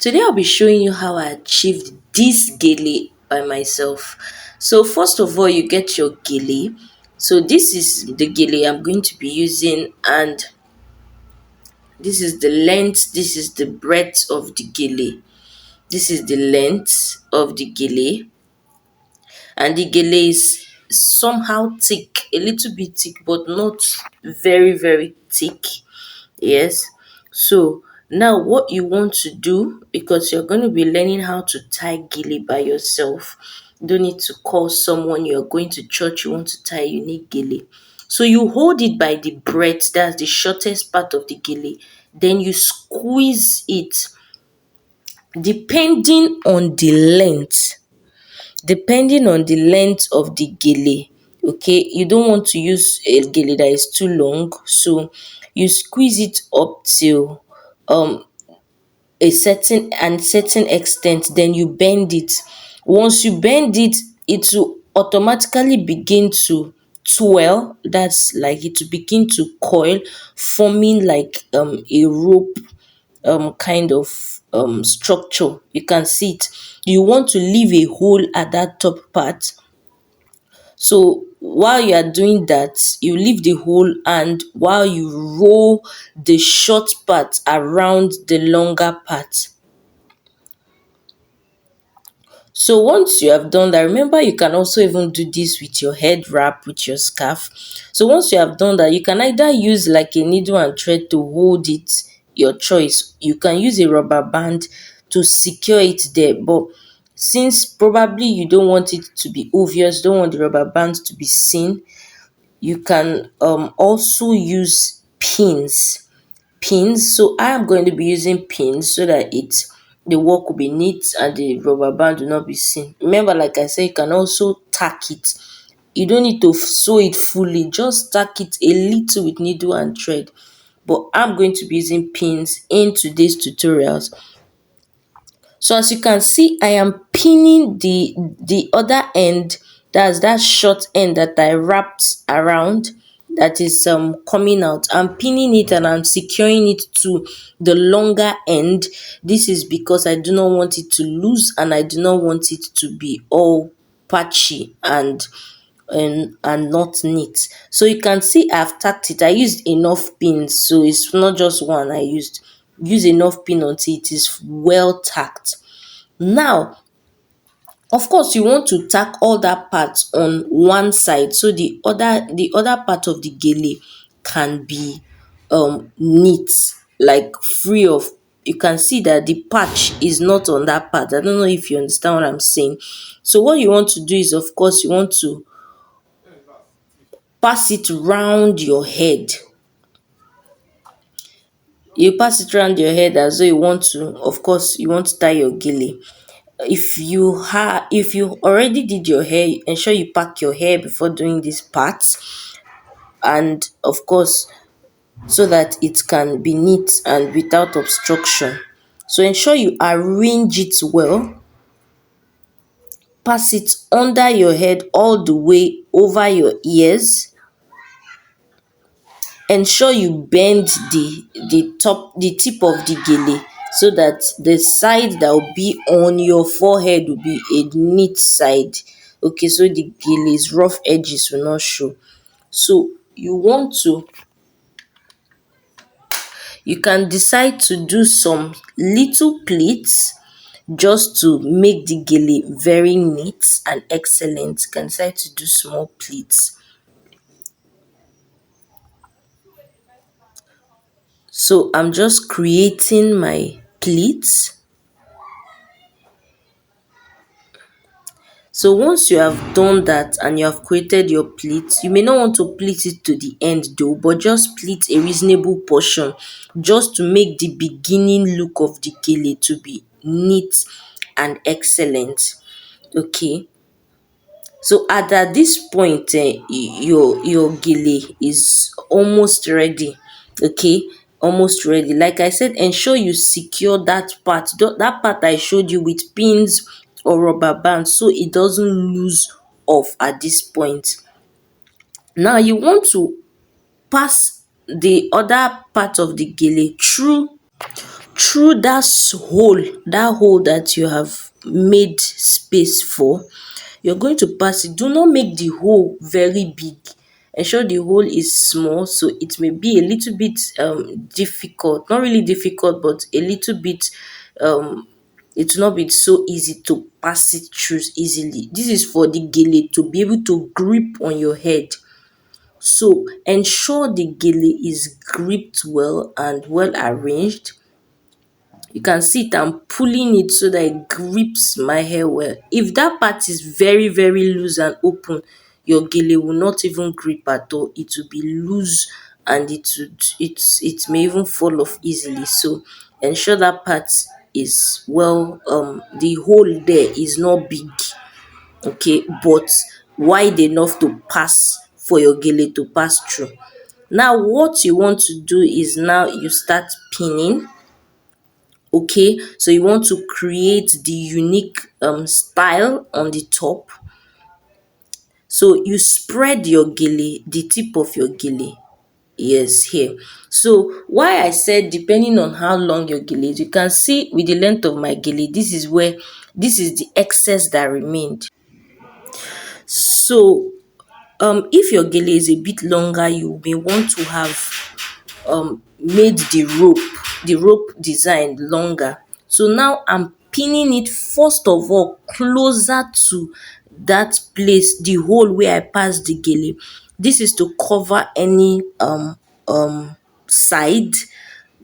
Today I'll be showing you how I achieved this gele by myself. So first of all, you get your gele. So this is the gele I'm going to be using, and this is the length, this is the breadth of the gele. This is the length of the gele, and the gele is somehow thick, a little bit thick, but not very thick. Yes. So now what you want to do, because you're going to be learning how to tie gele by yourself. You don't need to call someone. You're going to church, you want to tie a unique gele. So you hold it by the breadth, that's the shortest part of the gele. Then you squeeze it depending on the length. Depending on the length of the gele. Okay, you don't want to use a gele that is too long, so you squeeze it up till um a certain extent, then you bend it. Once you bend it, it will automatically begin to twirl. That's like it will begin to coil, forming like a rope kind of structure. You can see it. You want to leave a hole at that top part. So while you are doing that, you leave the hole, and while you roll the short part around the longer part. So once you have done that, remember you can also even do this with your head wrap, with your scarf. So once you have done that, you can either use like a needle and thread to hold it, your choice. You can use a rubber band to secure it there. But since probably you don't want it to be obvious, don't want the rubber band to be seen, you can also use pins. So I am going to be using pins so that the work will be neat and the rubber band will not be seen. Remember, like I said, you can also tack it. You don't need to sew it fully, just tack it a little with needle and thread. But I'm going to be using pins in today's tutorials. So as you can see, I am pinning the other end, that's that short end that I wrapped around, that is coming out. I'm pinning it and I'm securing it to the longer end. This is because I do not want it to loose, and I do not want it to be all patchy and not neat. So you can see I've tacked it. I used enough pins, so it's not just one. I use enough pin until it is well tacked. Now, of course, you want to tack all that part on one side, so the other part of the gele can be neat, like free of. You can see that the patch is not on that part. I don't know if you understand what I'm saying. So what you want to do is, of course, you want to pass it round your head. You pass it around your head as though you want to, of course, you want to tie your gele. If you already did your hair, ensure you pack your hair before doing this part, and of course, so that it can be neat and without obstruction. So ensure you arrange it well. Pass it under your head all the way over your ears. Ensure you bend the tip of the gele, so that the side that will be on your forehead will be a neat side. Okay, so the gele's rough edges will not show. So you can decide to do some little pleats just to make the gele very neat and excellent. You can decide to do small pleats. So I'm just creating my pleats. So once you have done that and you have created your pleat, you may not want to pleat it to the end though, but just pleat a reasonable portion, just to make the beginning look of the gele to be neat and excellent. Okay. So at this point, your gele is almost ready. Okay, almost ready. Like I said, ensure you secure that part. That part I showed you with pins or rubber bands, so it doesn't lose off at this point. Now you want to pass the other part of the gele through through that hole that you have made space for, you're going to pass it. Do not make the hole very big. Ensure the hole is small, so it may be a little bit difficult, not really difficult, but a little bit um it will not be so easy to pass it through easily. This is for the gele to be able to grip on your head. So ensure the gele is gripped well and well arranged. You can see it, I'm pulling it so that it grips my hair well. If that part is very very loose and open, your gele will not even grip at all. It will be loose and it may even fall off easily. So ensure that part is well, the hole there is not big, okay, but wide enough to pass, for your gele to pass through. Now what you want to do is, now you start pinning. Okay, so you want to create the unique style on the top. So you spread your gele, the tip of your gele, yes, here. So why I said depending on how long your gele is, you can see with the length of my gele, this is the excess that remained. So if your gele is a bit longer, you may want to have made the rope design longer. So now I'm pinning it first of all closer to that place, the hole where I passed the gele. This is to cover any side,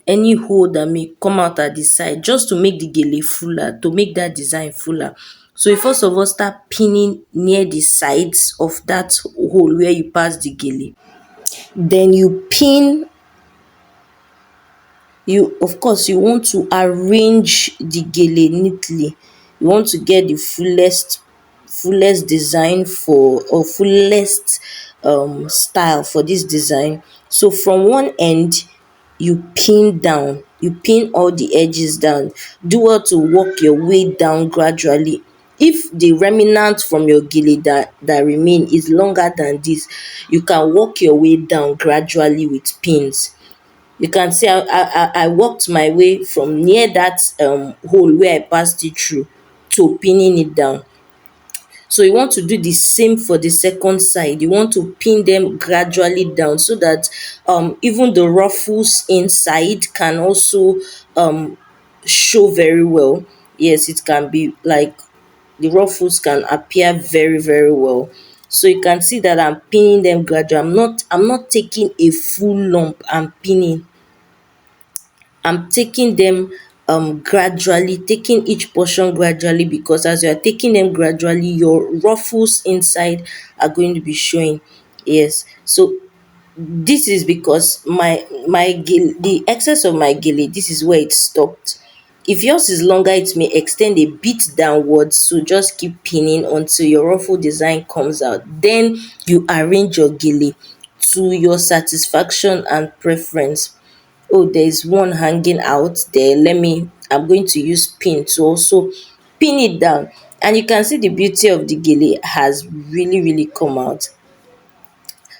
any hole that may come out at the side, just to make the gele fuller, to make that design fuller. So you first of all start pinning near the sides of that hole where you pass the gele. Then you pin, you of course you want to arrange the gele neatly. You want to get the fullest design for, or fullest style for this design. So from one end, you pin down, you pin all the edges down. Do well to work your way down gradually. If the remnant from your gele that remain is longer than this, you can work your way down gradually with pins. You can see I worked my way from near that hole where I passed it through to pinning it down. So you want to do the same for the second side. You want to pin them gradually down so that even the ruffles inside can also um show very well. Yes, it can be like the ruffles can appear very very well. So you can see that I'm pinning them gradually. I'm not taking a full lump. I'm taking them gradually, taking each portion gradually, because as you are taking them gradually, your ruffles inside are going to be showing. Yes. So this is because the excess of my gele, this is where it stopped. If yours is longer, it may extend a bit downwards, so just keep pinning until your ruffle design comes out. Then you arrange your gele to your satisfaction and preference. Oh, there's one hanging out there. I'm going to use pin to also pin it down. And you can see the beauty of the gele has really really come out.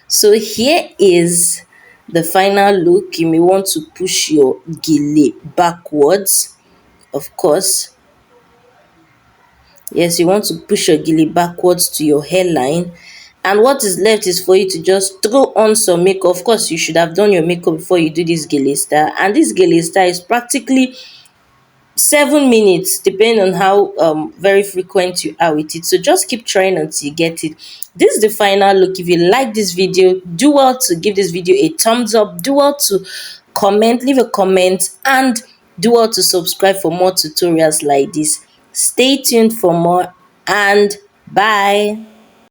So here is the final look. You may want to push your gele backwards, of course. Yes, you want to push your gele backwards to your hairline. And what is left is for you to just throw on some makeup. Of course, you should have done your makeup before you do this gele style. And this gele style is practically 7 minutes, depending on how very frequent you are with it. So just keep trying until you get it. This is the final look. If you like this video, do well to give this video a thumbs up. Do well to comment, leave a comment, and do well to subscribe for more tutorials like this. Stay tuned for more, and bye.